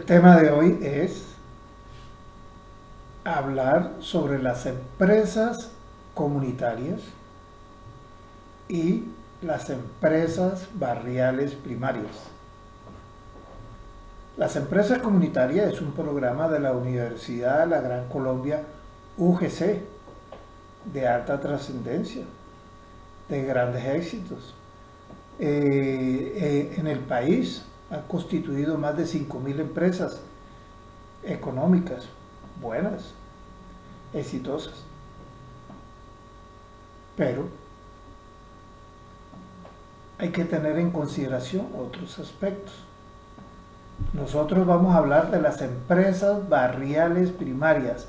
tema de hoy es hablar sobre las empresas comunitarias y las empresas barriales primarias. Las empresas comunitarias es un programa de la Universidad de la Gran Colombia, UGC, de alta trascendencia, de grandes éxitos. En el país han constituido más de 5.000 empresas económicas, buenas, exitosas. Pero hay que tener en consideración otros aspectos. Nosotros vamos a hablar de las empresas barriales primarias,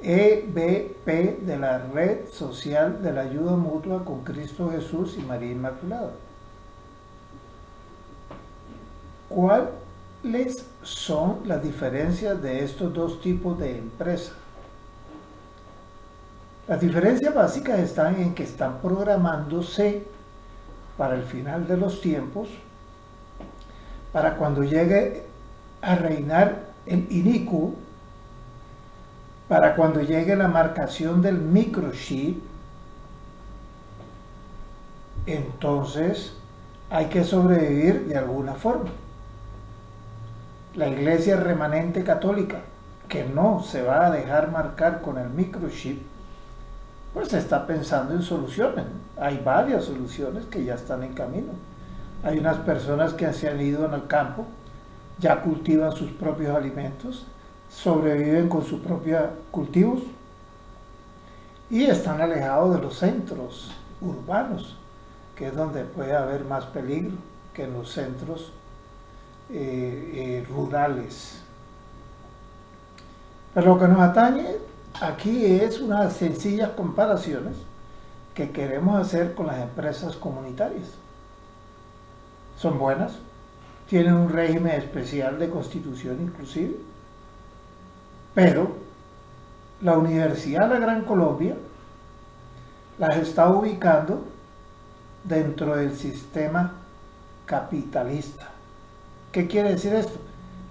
EBP, de la Red Social de la Ayuda Mutua con Cristo Jesús y María Inmaculada. ¿Cuáles son las diferencias de estos dos tipos de empresas? Las diferencias básicas están en que están programándose para el final de los tiempos, para cuando llegue a reinar el inicuo, para cuando llegue la marcación del microchip. Entonces hay que sobrevivir de alguna forma. La Iglesia remanente católica, que no se va a dejar marcar con el microchip, pues está pensando en soluciones. Hay varias soluciones que ya están en camino. Hay unas personas que se han ido al campo, ya cultivan sus propios alimentos, sobreviven con sus propios cultivos y están alejados de los centros urbanos, que es donde puede haber más peligro que en los centros rurales. Pero lo que nos atañe aquí es unas sencillas comparaciones que queremos hacer con las empresas comunitarias. Son buenas, tienen un régimen especial de constitución inclusive, pero la Universidad de la Gran Colombia las está ubicando dentro del sistema capitalista. ¿Qué quiere decir esto?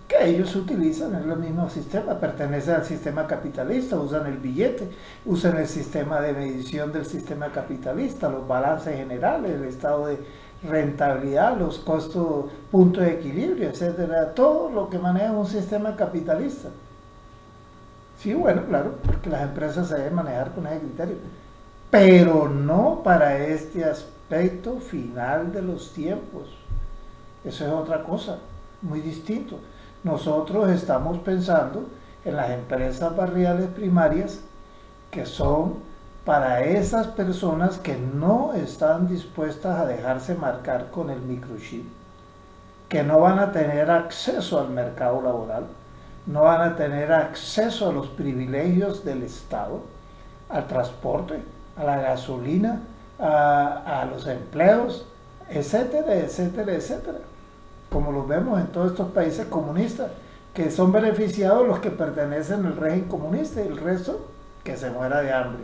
Que ellos utilizan el mismo sistema, pertenecen al sistema capitalista, usan el billete, usan el sistema de medición del sistema capitalista, los balances generales, el estado de rentabilidad, los costos, puntos de equilibrio, etcétera, todo lo que maneja un sistema capitalista. Sí, bueno, claro, porque las empresas se deben manejar con ese criterio, pero no para este aspecto final de los tiempos. Eso es otra cosa, muy distinto. Nosotros estamos pensando en las empresas barriales primarias, que son para esas personas que no están dispuestas a dejarse marcar con el microchip, que no van a tener acceso al mercado laboral, no van a tener acceso a los privilegios del Estado, al transporte, a la gasolina, a los empleos, etcétera, etcétera, etcétera. Como lo vemos en todos estos países comunistas, que son beneficiados los que pertenecen al régimen comunista y el resto que se muera de hambre.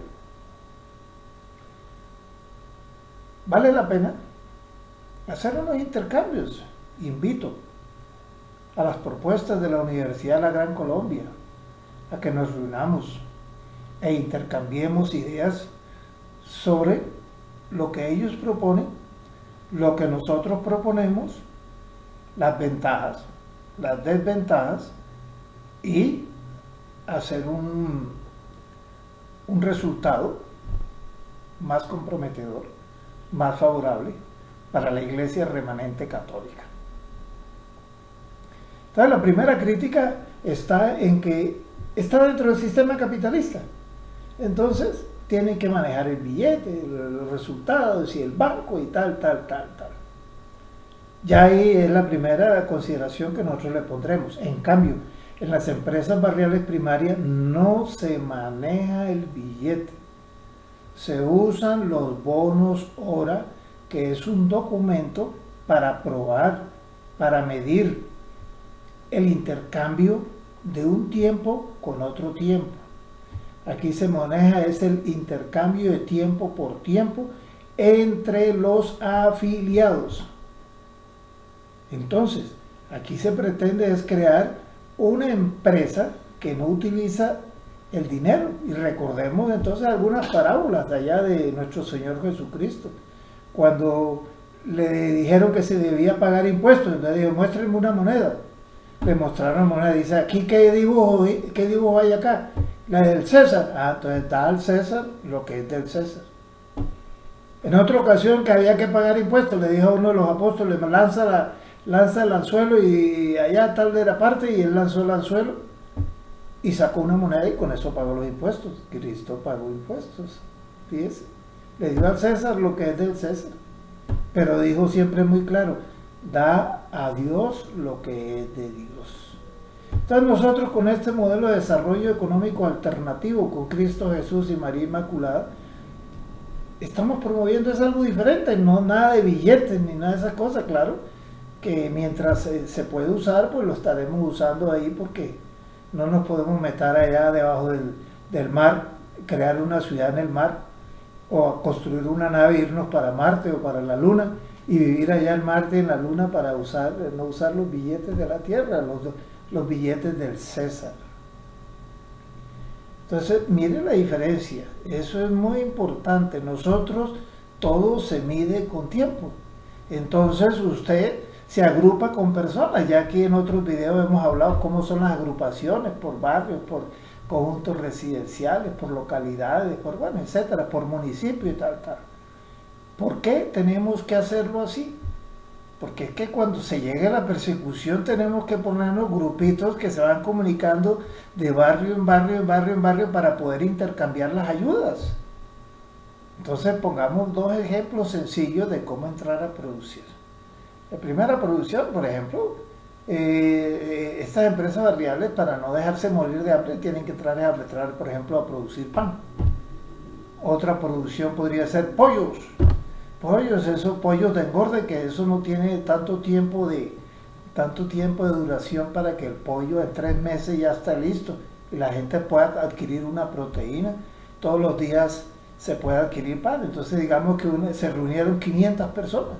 Vale la pena hacer unos intercambios. Invito a las propuestas de la Universidad de la Gran Colombia a que nos reunamos e intercambiemos ideas sobre lo que ellos proponen, lo que nosotros proponemos, las ventajas, las desventajas, y hacer un resultado más comprometedor, más favorable para la Iglesia remanente católica. Entonces, la primera crítica está en que está dentro del sistema capitalista. Entonces, tienen que manejar el billete, los resultados y el banco y tal. Ya ahí es la primera consideración que nosotros le pondremos. En cambio, en las empresas barriales primarias no se maneja el billete. Se usan los bonos hora, que es un documento para probar, para medir el intercambio de un tiempo con otro tiempo. Aquí se maneja es el intercambio de tiempo por tiempo entre los afiliados. Entonces, aquí se pretende es crear una empresa que no utiliza el dinero. Y recordemos entonces algunas parábolas de allá de nuestro Señor Jesucristo. Cuando le dijeron que se debía pagar impuestos, entonces dijo, muéstrenme una moneda. Le mostraron una moneda, dice, aquí qué dibujo hay acá, la del César. Entonces da al César lo que es del César. En otra ocasión que había que pagar impuestos, le dijo a uno de los apóstoles, lanza el anzuelo y allá tal de la parte, y él lanzó el anzuelo y sacó una moneda y con eso pagó los impuestos. Cristo pagó impuestos, fíjese, le dio al César lo que es del César, pero dijo siempre muy claro, da a Dios lo que es de Dios. Entonces nosotros con este modelo de desarrollo económico alternativo con Cristo Jesús y María Inmaculada, estamos promoviendo es algo diferente, no nada de billetes ni nada de esas cosas, claro, que mientras se puede usar, pues lo estaremos usando ahí porque no nos podemos meter allá debajo del mar, crear una ciudad en el mar, o construir una nave e irnos para Marte o para la Luna y vivir allá en Marte y en la Luna para no usar los billetes de la Tierra, los billetes del César. Entonces, mire la diferencia, eso es muy importante. Nosotros, todo se mide con tiempo. Entonces, usted se agrupa con personas. Ya aquí en otros videos hemos hablado cómo son las agrupaciones por barrios, por conjuntos residenciales, por localidades, etcétera, por municipio y tal. ¿Por qué tenemos que hacerlo así? Porque es que cuando se llegue a la persecución tenemos que ponernos grupitos que se van comunicando de barrio en barrio para poder intercambiar las ayudas. Entonces pongamos dos ejemplos sencillos de cómo entrar a producir. La primera producción, por ejemplo, estas empresas barriales, para no dejarse morir de hambre, tienen que entrar, por ejemplo, a producir pan. Otra producción podría ser pollos, esos pollos de engorde, que eso no tiene tanto tiempo de duración para que el pollo en 3 meses ya está listo y la gente pueda adquirir una proteína. Todos los días se puede adquirir pan. Entonces digamos que se reunieron 500 personas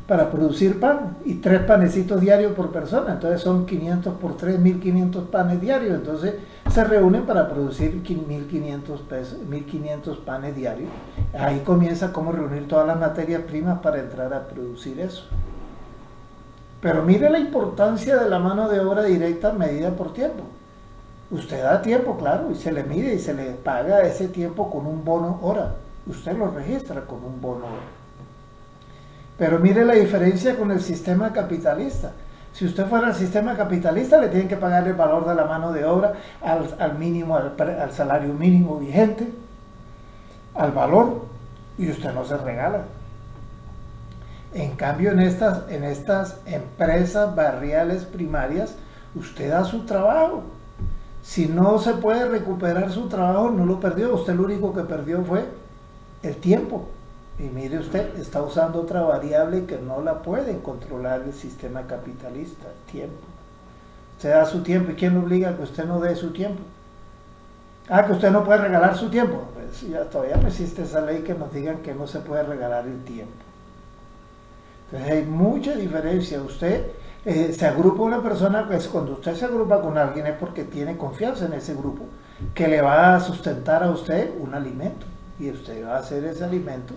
para producir pan y 3 panecitos diarios por persona, entonces son 500 por 3, 1500 panes diarios, entonces se reúnen para producir 1500 panes diarios. Ahí comienza cómo reunir todas las materias primas para entrar a producir eso. Pero mire la importancia de la mano de obra directa medida por tiempo. Usted da tiempo, claro, y se le mide y se le paga ese tiempo con un bono hora. Usted lo registra con un bono hora. Pero mire la diferencia con el sistema capitalista. Si usted fuera al sistema capitalista, le tienen que pagar el valor de la mano de obra al mínimo, al salario mínimo vigente, al valor, y usted no se regala. En cambio, en estas empresas barriales primarias, usted da su trabajo. Si no se puede recuperar su trabajo, no lo perdió. Usted lo único que perdió fue el tiempo. Y mire usted, está usando otra variable que no la puede controlar el sistema capitalista, el tiempo. Usted da su tiempo, ¿y quién lo obliga a que usted no dé su tiempo? Que usted no puede regalar su tiempo. Pues ya todavía no existe esa ley que nos digan que no se puede regalar el tiempo. Entonces hay mucha diferencia. Usted se agrupa una persona, pues cuando usted se agrupa con alguien es porque tiene confianza en ese grupo, que le va a sustentar a usted un alimento. Y usted va a hacer ese alimento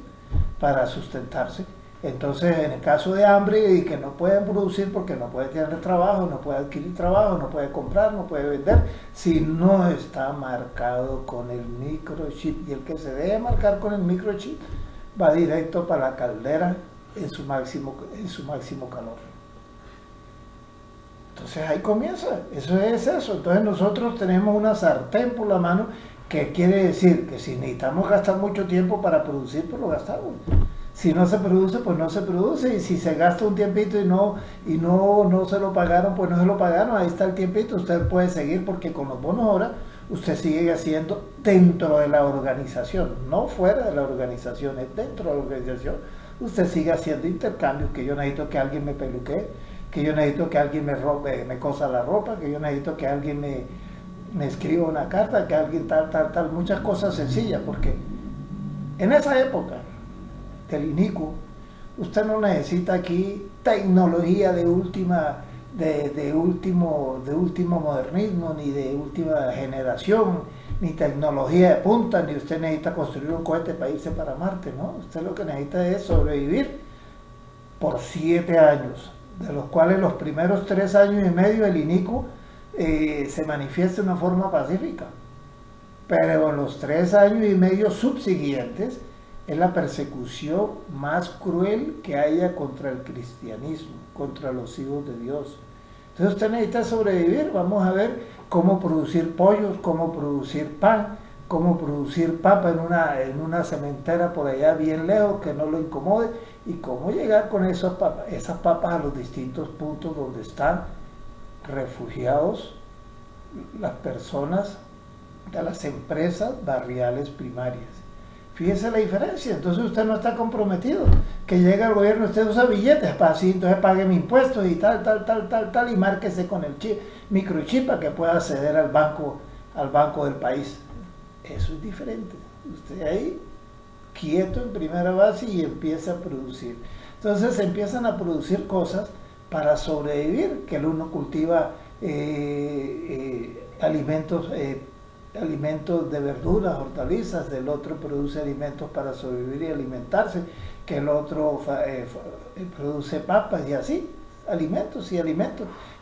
para sustentarse. Entonces, en el caso de hambre y que no pueden producir porque no puede tener trabajo, no puede adquirir trabajo, no puede comprar, no puede vender, si no está marcado con el microchip. Y el que se debe marcar con el microchip va directo para la caldera en su máximo calor. Entonces ahí comienza, eso es eso. Entonces nosotros tenemos una sartén por la mano, que quiere decir que si necesitamos gastar mucho tiempo para producir, pues lo gastamos. Si no se produce, pues no se produce. Y si se gasta un tiempito y no se lo pagaron, pues no se lo pagaron. Ahí está el tiempito. Usted puede seguir porque con los bonos ahora usted sigue haciendo dentro de la organización, no fuera de la organización, es dentro de la organización. Usted sigue haciendo intercambios, que yo necesito que alguien me peluquee, que yo necesito que alguien me cosa la ropa, que yo necesito que alguien me escriba una carta, que alguien tal, muchas cosas sencillas, porque en esa época del inicuo, usted no necesita aquí tecnología de última de último modernismo, ni de última generación, ni tecnología de punta, ni usted necesita construir un cohete para irse para Marte, ¿no? Usted lo que necesita es sobrevivir por 7 años, de los cuales los primeros 3 años y medio el inicuo se manifiesta de una forma pacífica, pero en los 3 años y medio subsiguientes es la persecución más cruel que haya contra el cristianismo, contra los hijos de Dios. Entonces usted necesita sobrevivir. Vamos a ver cómo producir pollos, cómo producir pan, cómo producir papa en una cementera por allá bien lejos que no lo incomode, y cómo llegar con esas papas a los distintos puntos donde están refugiados las personas de las empresas barriales primarias. Fíjese la diferencia. Entonces usted no está comprometido. Que llega el gobierno, usted usa billetes para así, entonces pague mis impuestos y tal, y márquese con el microchip para que pueda acceder al banco del país. Eso es diferente. Usted ahí, quieto en primera base, y empieza a producir. Entonces empiezan a producir cosas para sobrevivir, que el uno cultiva alimentos de verduras, hortalizas, del otro produce alimentos para sobrevivir y alimentarse, que el otro produce papas, y así, alimentos,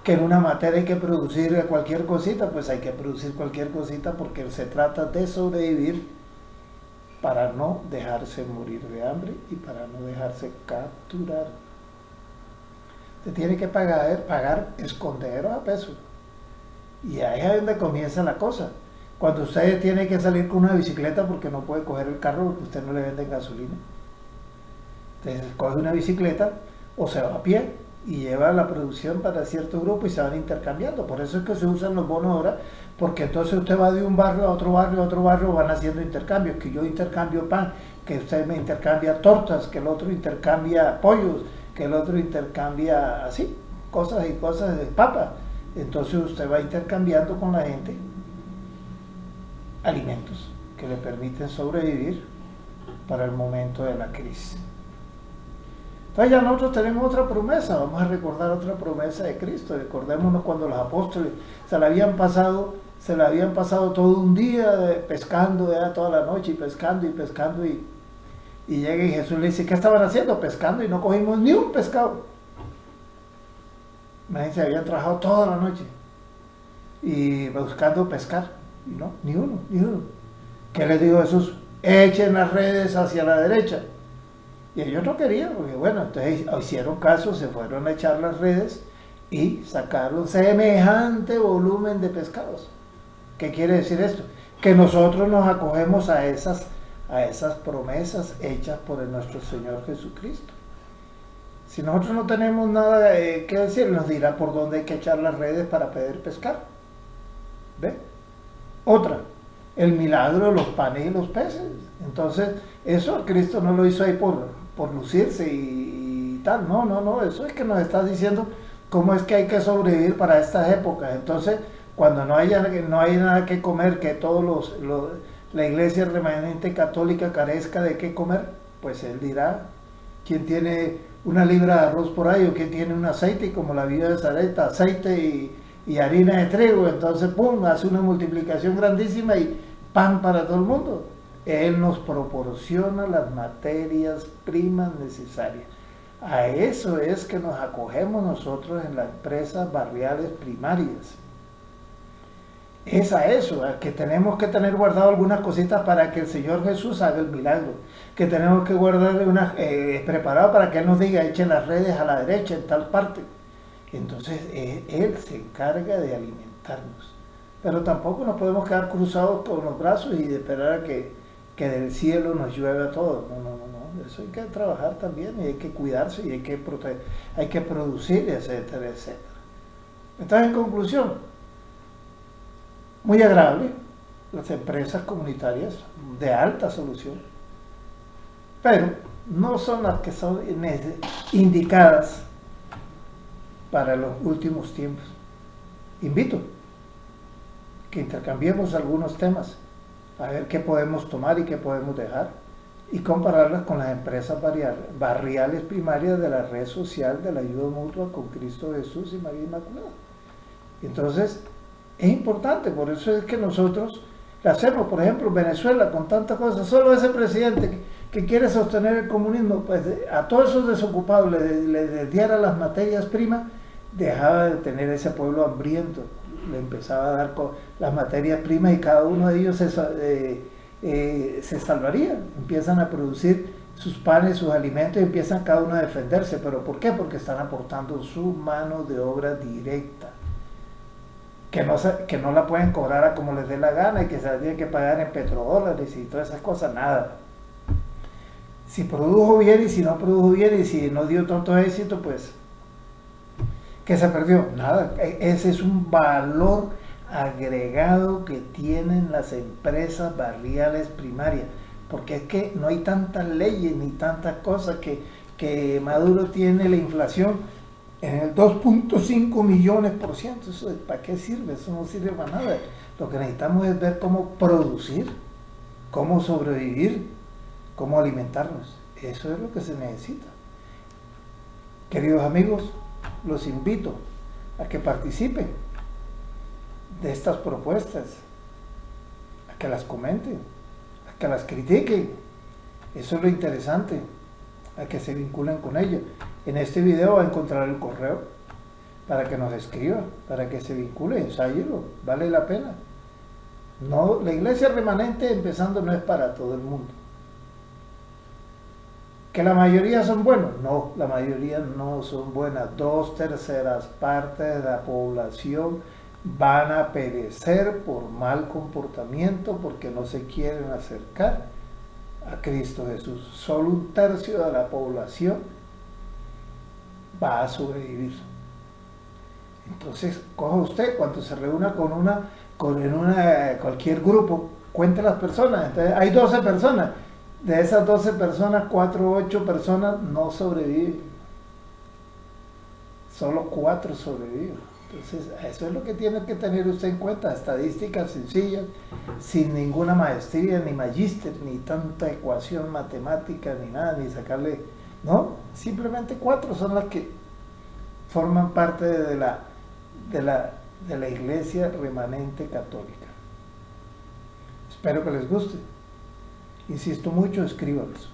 que en una materia hay que producir cualquier cosita, pues hay que producir cualquier cosita, porque se trata de sobrevivir para no dejarse morir de hambre y para no dejarse capturar. Usted tiene que pagar esconderos a peso, y ahí es donde comienza la cosa. Cuando usted tiene que salir con una bicicleta porque no puede coger el carro porque usted no le vende gasolina, entonces coge una bicicleta o se va a pie y lleva la producción para cierto grupo y se van intercambiando. Por eso es que se usan los bonos ahora, porque entonces usted va de un barrio a otro barrio, van haciendo intercambios, que yo intercambio pan, que usted me intercambia tortas, que el otro intercambia pollos, que el otro intercambia así, cosas de papa. Entonces usted va intercambiando con la gente alimentos que le permiten sobrevivir para el momento de la crisis. Entonces ya nosotros tenemos otra promesa. Vamos a recordar otra promesa de Cristo. Recordémonos cuando los apóstoles se la habían pasado todo un día pescando, toda la noche, y pescando, y llega y Jesús le dice: ¿qué estaban haciendo? Pescando, y no cogimos ni un pescado. Imagínense, habían trabajado toda la noche y buscando pescar, y no, ni uno. ¿Qué les dijo Jesús? Echen las redes hacia la derecha. Y ellos no querían, porque bueno, entonces hicieron caso, se fueron a echar las redes y sacaron semejante volumen de pescados. ¿Qué quiere decir esto? Que nosotros nos acogemos a esas promesas hechas por nuestro Señor Jesucristo. Si nosotros no tenemos nada que decir, nos dirá por dónde hay que echar las redes para poder pescar. ¿Ve? Otra, el milagro de los panes y los peces. Entonces, eso Cristo no lo hizo ahí por lucirse y tal. No, eso es que nos está diciendo cómo es que hay que sobrevivir para estas épocas. Entonces, cuando no hay nada que comer, que la iglesia remanente católica carezca de qué comer, pues él dirá: ¿quién tiene una libra de arroz por ahí? O ¿quién tiene un aceite? Y como la viuda de Sarepta, aceite y harina de trigo, entonces pum, hace una multiplicación grandísima y pan para todo el mundo. Él nos proporciona las materias primas necesarias. A eso es que nos acogemos nosotros en las empresas barriales primarias. Es a eso, a que tenemos que tener guardado algunas cositas para que el Señor Jesús haga el milagro, que tenemos que guardar preparado para que Él nos diga: echen las redes a la derecha en tal parte. Entonces Él se encarga de alimentarnos, pero tampoco nos podemos quedar cruzados con los brazos y de esperar a que del cielo nos llueva todo. No, eso hay que trabajar también, y hay que cuidarse, y hay que proteger, hay que producir, etcétera. Entonces, en conclusión, muy agradable las empresas comunitarias de alta solución, pero no son las que son indicadas para los últimos tiempos. Invito que intercambiemos algunos temas, a ver qué podemos tomar y qué podemos dejar. y compararlas con las empresas barriales primarias de la red social de la ayuda mutua con Cristo Jesús y María Inmaculada. Entonces, es importante, por eso es que nosotros le hacemos, por ejemplo, Venezuela con tantas cosas, solo ese presidente que quiere sostener el comunismo, pues a todos esos desocupados le diera las materias primas, dejaba de tener ese pueblo hambriento, le empezaba a dar las materias primas y cada uno de ellos se salvaría, empiezan a producir sus panes, sus alimentos y empiezan cada uno a defenderse. ¿Pero por qué? Porque están aportando su mano de obra directa, que no la pueden cobrar a como les dé la gana y que se la tienen que pagar en petrodólares y todas esas cosas, nada. Si produjo bien y si no produjo bien y si no dio tanto éxito, pues, ¿qué se perdió? Nada. Ese es un valor agregado que tienen las empresas barriales primarias, porque es que no hay tantas leyes ni tantas cosas que Maduro tiene la inflación en el 2.5 millones %. ¿Eso para qué sirve? Eso no sirve para nada. Lo que necesitamos es ver cómo producir, cómo sobrevivir, cómo alimentarnos. Eso es lo que se necesita. Queridos amigos, los invito a que participen de estas propuestas, a que las comenten, a que las critiquen. Eso es lo interesante, a que se vinculen con ellas. En este video va a encontrar el correo para que nos escriba, para que se vincule, ensáyelo, vale la pena. No, la iglesia remanente empezando no es para todo el mundo. ¿Que la mayoría son buenos? No, la mayoría no son buenas. 2/3 partes de la población van a perecer por mal comportamiento porque no se quieren acercar a Cristo Jesús. Solo 1/3 de la población va a sobrevivir. Entonces, coja usted cuando se reúna cualquier grupo, cuente las personas. Entonces, hay 12 personas. De esas 12 personas, 4 o 8 personas no sobreviven. Solo 4 sobreviven. Entonces, eso es lo que tiene que tener usted en cuenta. Estadísticas sencillas, sin ninguna maestría, ni magíster, ni tanta ecuación matemática, ni nada, ni sacarle... No, simplemente 4 son las que forman parte de la iglesia remanente católica. Espero que les guste. Insisto mucho, escríbanos.